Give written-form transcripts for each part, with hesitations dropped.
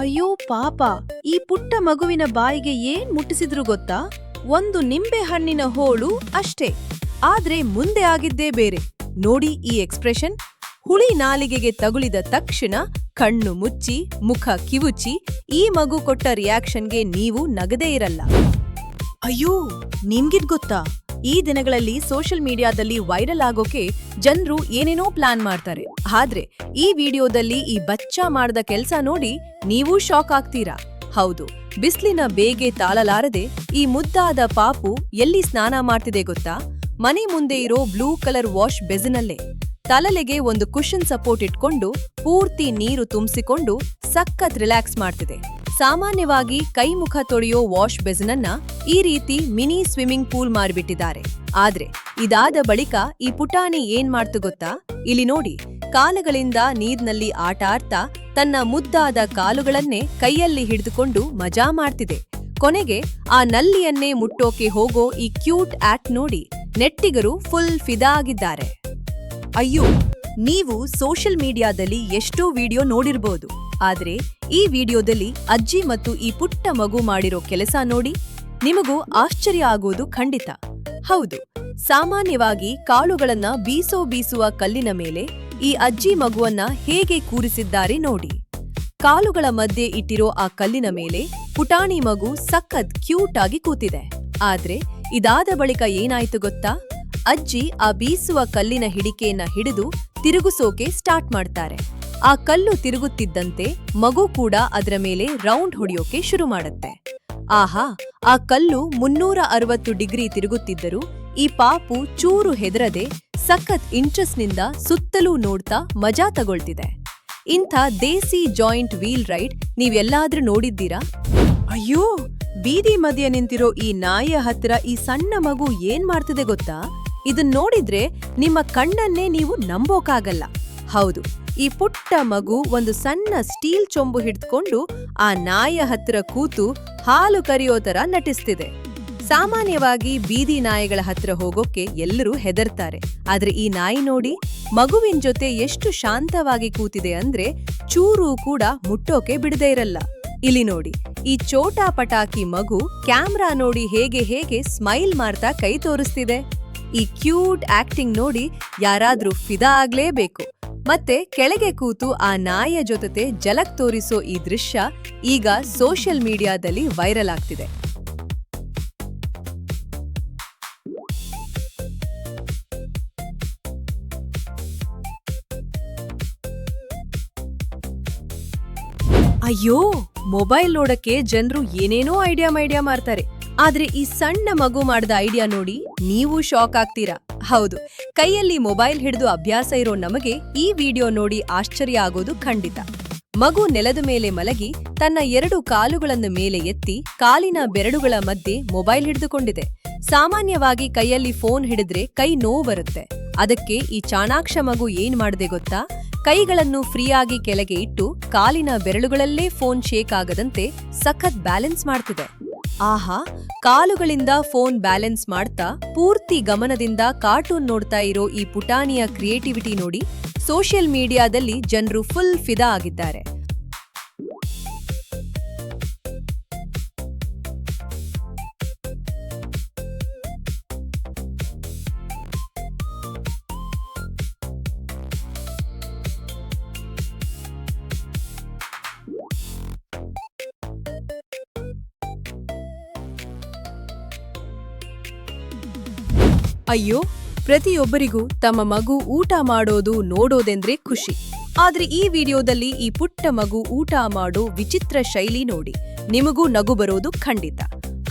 ಅಯ್ಯೋ ಪಾಪ, ಈ ಪುಟ್ಟ ಮಗುವಿನ ಬಾಯಿಗೆ ಏನ್ ಮುಟ್ಟಿಸಿದ್ರು ಗೊತ್ತಾ? ಒಂದು ನಿಂಬೆ ಹಣ್ಣಿನ ಹೋಳು ಅಷ್ಟೇ. ಆದ್ರೆ ಮುಂದೆ ಆಗಿದ್ದೇ ಬೇರೆ. ನೋಡಿ ಈ ಎಕ್ಸ್ಪ್ರೆಷನ್. ಹುಳಿ ನಾಲಿಗೆಗೆ ತಗುಲಿದ ತಕ್ಷಣ ಕಣ್ಣು ಮುಚ್ಚಿ ಮುಖ ಕಿವುಚಿ ಈ ಮಗು ಕೊಟ್ಟ ರಿಯಾಕ್ಷನ್ಗೆ ನೀವು ನಗದೇ ಇರಲ್ಲ. ಅಯ್ಯೋ, ನಿಮ್ಗಿದ್ ಗೊತ್ತಾ? ಈ ದಿನಗಳಲ್ಲಿ ಸೋಷಿಯಲ್ ಮೀಡಿಯಾದಲ್ಲಿ ವೈರಲ್ ಆಗೋಕೆ ಜನರು ಏನೇನೋ ಪ್ಲಾನ್ ಮಾಡ್ತಾರೆ. ಆದ್ರೆ ಈ ವಿಡಿಯೋದಲ್ಲಿ ಈ ಬಚ್ಚಾ ಮಾಡಿದ ಕೆಲ್ಸ ನೋಡಿ ನೀವೂ ಶಾಕ್ ಆಗ್ತೀರಾ. ಹೌದು, ಬಿಸ್ಲಿನ ಬೇಗೆ ತಾಳಲಾರದೆ ಈ ಮುದ್ದಾದ ಪಾಪು ಎಲ್ಲಿ ಸ್ನಾನ ಮಾಡ್ತಿದೆ ಗೊತ್ತಾ? ಮನೆ ಮುಂದೆ ಇರೋ ಬ್ಲೂ ಕಲರ್ ವಾಶ್ ಬೇಸಿನಲ್ಲೇ. ತಲಲೆಗೆ ಒಂದು ಕುಷನ್ ಸಪೋರ್ಟ್ ಇಟ್ಕೊಂಡು ಪೂರ್ತಿ ನೀರು ತುಂಬಿಸಿಕೊಂಡು ಸಖತ್ ರಿಲ್ಯಾಕ್ಸ್ ಮಾಡ್ತಿದೆ. ಸಾಮಾನ್ಯವಾಗಿ ಕೈ ಮುಖ ತೊಳೆಯೋ ವಾಶ್ ಬೇಸಿನನ್ನ ಈ ರೀತಿ ಮಿನಿ ಸ್ವಿಮ್ಮಿಂಗ್ ಪೂಲ್ ಮಾಡಿಬಿಟ್ಟಿದ್ದಾರೆ. ಆದ್ರೆ ಇದಾದ ಬಳಿಕ ಈ ಪುಟಾಣಿ ಏನ್ ಮಾಡ್ತು ಗೊತ್ತಾ? ಇಲ್ಲಿ ನೋಡಿ, ಕಾಲುಗಳಿಂದ ನೀರ್ನಲ್ಲಿ ಆಟ ಆಡ್ತಾ ತನ್ನ ಮುದ್ದಾದ ಕಾಲುಗಳನ್ನೇ ಕೈಯಲ್ಲಿ ಹಿಡಿದುಕೊಂಡು ಮಜಾ ಮಾಡ್ತಿದೆ. ಕೊನೆಗೆ ಆ ನಲ್ಲಿಯನ್ನೇ ಮುಟ್ಟೋಕೆ ಹೋಗೋ ಈ ಕ್ಯೂಟ್ ಆಕ್ಟ್ ನೋಡಿ ನೆಟ್ಟಿಗರು ಫುಲ್ ಫಿದಾ ಆಗಿದ್ದಾರೆ. ಅಯ್ಯೋ, ನೀವು ಸೋಷಿಯಲ್ ಮೀಡಿಯಾದಲ್ಲಿ ಎಷ್ಟೋ ವಿಡಿಯೋ ನೋಡಿರ್ಬೋದು. ಆದ್ರೆ ಈ ವಿಡಿಯೋದಲ್ಲಿ ಅಜ್ಜಿ ಮತ್ತು ಈ ಪುಟ್ಟ ಮಗು ಮಾಡಿರೋ ಕೆಲಸ ನೋಡಿ ನಿಮಗೂ ಆಶ್ಚರ್ಯ ಆಗೋದು ಖಂಡಿತ. ಹೌದು, ಸಾಮಾನ್ಯವಾಗಿ ಕಾಳುಗಳನ್ನ ಬೀಸುವ ಕಲ್ಲಿನ ಮೇಲೆ ಈ ಅಜ್ಜಿ ಮಗುವನ್ನ ಹೇಗೆ ಕೂರಿಸಿದ್ದಾರೆ ನೋಡಿ. ಕಾಲುಗಳ ಮಧ್ಯೆ ಇಟ್ಟಿರೋ ಆ ಕಲ್ಲಿನ ಮೇಲೆ ಪುಟಾಣಿ ಮಗು ಸಖತ್ ಕ್ಯೂಟ್ ಆಗಿ ಕೂತಿದೆ. ಆದ್ರೆ ಇದಾದ ಬಳಿಕ ಏನಾಯ್ತು ಗೊತ್ತಾ? ಅಜ್ಜಿ ಆ ಬೀಸುವ ಕಲ್ಲಿನ ಹಿಡಿಕೆಯನ್ನ ಹಿಡಿದು ತಿರುಗಿಸೋಕೆ ಸ್ಟಾರ್ಟ್ ಮಾಡ್ತಾರೆ. ಆ ಕಲ್ಲು ತಿರುಗುತ್ತಿದ್ದಂತೆ ಮಗು ಕೂಡ ಅದರ ಮೇಲೆ ರೌಂಡ್ ಹೊಡೆಯೋಕೆ ಶುರು ಮಾಡುತ್ತೆ. ಆಹಾ, ಆ ಕಲ್ಲು 360 ಡಿಗ್ರಿ ತಿರುಗುತ್ತಿದ್ದರೂ ಈ ಪಾಪು ಚೂರು ಹೆದರದೆ ಸಖತ್ ಇಂಟ್ರೆಸ್ಟ್ನಿಂದ ಸುತ್ತಲೂ ನೋಡ್ತಾ ಮಜಾ ತಗೊಳ್ತಿದೆ. ಇಂಥ ದೇಸಿ ಜಾಯಿಂಟ್ ವೀಲ್ ರೈಡ್ ನೀವೆಲ್ಲಾದ್ರೂ ನೋಡಿದ್ದೀರಾ? ಅಯ್ಯೋ, ಬೀದಿ ಮಧ್ಯೆ ನಿಂತಿರೋ ಈ ನಾಯಿಯ ಹತ್ತಿರ ಈ ಸಣ್ಣ ಮಗು ಏನ್ ಮಾಡ್ತಿದೆ ಗೊತ್ತಾ? ಇದನ್ ನೋಡಿದ್ರೆ ನಿಮ್ಮ ಕಣ್ಣನ್ನೇ ನೀವು ನಂಬೋಕಾಗಲ್ಲ. ಹೌದು, ಈ ಪುಟ್ಟ ಮಗು ಒಂದು ಸಣ್ಣ ಸ್ಟೀಲ್ ಚೊಂಬು ಹಿಡಿದುಕೊಂಡು ಆ ನಾಯಿಯ ಹತ್ತಿರ ಕೂತು ಹಾಲು ಕರಿಯೋ ತರ ನಟಿಸ್ತಿದೆ. ಸಾಮಾನ್ಯವಾಗಿ ಬೀದಿ ನಾಯಿಗಳ ಹತ್ರ ಹೋಗೋಕೆ ಎಲ್ಲರೂ ಹೆದರ್ತಾರೆ. ಆದ್ರೆ ಈ ನಾಯಿ ನೋಡಿ ಮಗುವಿನ ಜೊತೆ ಎಷ್ಟು ಶಾಂತವಾಗಿ ಕೂತಿದೆ ಅಂದ್ರೆ ಚೂರು ಕೂಡ ಮುಟ್ಟೋಕೆ ಬಿಡದೇ ಇರಲ್ಲ. ಇಲ್ಲಿ ನೋಡಿ, ಈ ಚೋಟಾ ಪಟಾಕಿ ಮಗು ಕ್ಯಾಮ್ರಾ ನೋಡಿ ಹೇಗೆ ಸ್ಮೈಲ್ ಮಾಡ್ತಾ ಕೈ ತೋರಿಸ್ತಿದೆ. ಈ ಕ್ಯೂಟ್ ಆಕ್ಟಿಂಗ್ ನೋಡಿ ಯಾರಾದ್ರೂ ಫಿದಾ ಆಗ್ಲೇಬೇಕು. ಮತ್ತೆ ಕೆಳಗೆ ಕೂತು ಆ ನಾಯಿಯ ಜೊತೆ ಜಲಕ್ ತೋರಿಸೋ ಈ ದೃಶ್ಯ ಈಗ ಸೋಷಿಯಲ್ ಮೀಡಿಯಾದಲ್ಲಿ ವೈರಲ್ ಆಗ್ತಿದೆ. ಅಯ್ಯೋ, ಮೊಬೈಲ್ ನೋಡಕ್ಕೆ ಜನರು ಏನೇನೋ ಐಡಿಯಾ ಮಾಡ್ತಾರೆ. ಆದ್ರೆ ಈ ಸಣ್ಣ ಮಗು ಮಾಡಿದ ಐಡಿಯಾ ನೋಡಿ ನೀವು ಶಾಕ್ ಆಗ್ತೀರಾ. ಹೌದು, ಕೈಯಲ್ಲಿ ಮೊಬೈಲ್ ಹಿಡಿದು ಅಭ್ಯಾಸ ಇರೋ ನಮಗೆ ಈ ವಿಡಿಯೋ ನೋಡಿ ಆಶ್ಚರ್ಯ ಆಗೋದು ಖಂಡಿತ. ಮಗು ನೆಲದ ಮೇಲೆ ಮಲಗಿ ತನ್ನ 2 ಕಾಲುಗಳನ್ನು ಮೇಲೆ ಎತ್ತಿ ಕಾಲಿನ ಬೆರಳುಗಳ ಮಧ್ಯೆ ಮೊಬೈಲ್ ಹಿಡಿದುಕೊಂಡಿದೆ. ಸಾಮಾನ್ಯವಾಗಿ ಕೈಯಲ್ಲಿ ಫೋನ್ ಹಿಡಿದ್ರೆ ಕೈ ನೋವು ಬರುತ್ತೆ. ಅದಕ್ಕೆ ಈ ಚಾಣಾಕ್ಷ ಮಗು ಏನ್ ಮಾಡಿದೆ ಗೊತ್ತಾ? ಕೈಗಳನ್ನು ಫ್ರೀಯಾಗಿ ಕೆಳಗೆ ಇಟ್ಟು ಕಾಲಿನ ಬೆರಳುಗಳಲ್ಲೇ ಫೋನ್ ಶೇಕ್ ಆಗದಂತೆ ಸಖತ್ ಬ್ಯಾಲೆನ್ಸ್ ಮಾಡ್ತಿದೆ. ಆಹಾ, ಕಾಲುಗಳಿಂದ ಫೋನ್ ಬ್ಯಾಲೆನ್ಸ್ ಮಾಡ್ತಾ ಪೂರ್ತಿ ಗಮನದಿಂದ ಕಾರ್ಟೂನ್ ನೋಡ್ತಾ ಇರೋ ಈ ಪುಟಾಣಿಯ ಕ್ರಿಯೇಟಿವಿಟಿ ನೋಡಿ ಸೋಷಿಯಲ್ ಮೀಡಿಯಾದಲ್ಲಿ ಜನರು ಫುಲ್ ಫಿದಾ ಆಗಿದ್ದಾರೆ. ಅಯ್ಯೋ, ಪ್ರತಿಯೊಬ್ಬರಿಗೂ ತಮ್ಮ ಮಗು ಊಟ ಮಾಡೋದು ನೋಡೋದೆಂದ್ರೆ ಖುಷಿ. ಆದ್ರೆ ಈ ವಿಡಿಯೋದಲ್ಲಿ ಈ ಪುಟ್ಟ ಮಗು ಊಟ ಮಾಡೋ ವಿಚಿತ್ರ ಶೈಲಿ ನೋಡಿ ನಿಮಗೂ ನಗು ಬರೋದು ಖಂಡಿತ.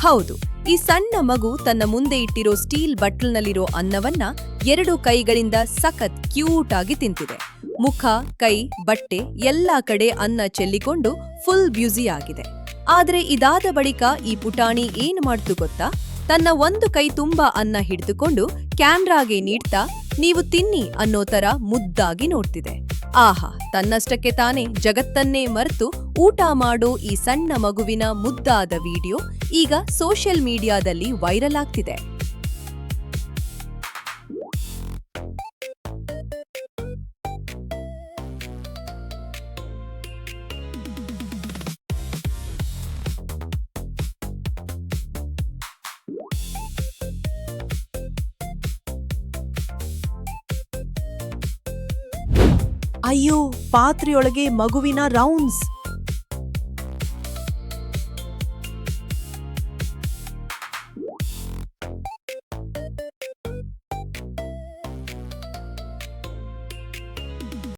ಹೌದು, ಈ ಸಣ್ಣ ಮಗು ತನ್ನ ಮುಂದೆ ಇಟ್ಟಿರೋ ಸ್ಟೀಲ್ ಬಟ್ಲ್ನಲ್ಲಿರೋ ಅನ್ನವನ್ನ 2 ಕೈಗಳಿಂದ ಸಖತ್ ಕ್ಯೂಟ್ ಆಗಿ ತಿಂತಿದೆ. ಮುಖ, ಕೈ, ಬಟ್ಟೆ ಎಲ್ಲಾ ಕಡೆ ಅನ್ನ ಚೆಲ್ಲಿಕೊಂಡು ಫುಲ್ ಬ್ಯುಸಿ ಆಗಿದೆ. ಆದ್ರೆ ಇದಾದ ಬಳಿಕ ಈ ಪುಟಾಣಿ ಏನ್ ಮಾಡ್ತು ಗೊತ್ತಾ? ತನ್ನ ಒಂದು ಕೈ ತುಂಬಾ ಅನ್ನ ಹಿಡಿದುಕೊಂಡು ಕ್ಯಾಮ್ರಾಗೆ ನೀಡ್ತಾ ನೀವು ತಿನ್ನಿ ಅನ್ನೋ ತರ ಮುದ್ದಾಗಿ ನೋಡ್ತಿದೆ. ಆಹಾ, ತನ್ನಷ್ಟಕ್ಕೆ ತಾನೇ ಜಗತ್ತನ್ನೇ ಮರೆತು ಊಟ ಮಾಡೋ ಈ ಸಣ್ಣ ಮಗುವಿನ ಮುದ್ದಾದ ವಿಡಿಯೋ ಈಗ ಸೋಷಿಯಲ್ ಮೀಡಿಯಾದಲ್ಲಿ ವೈರಲ್ ಆಗ್ತಿದೆ. ಅಯ್ಯೋ, ಪಾತ್ರೆಯೊಳಗೆ ಮಗುವಿನ ರೌಂಡ್ಸ್.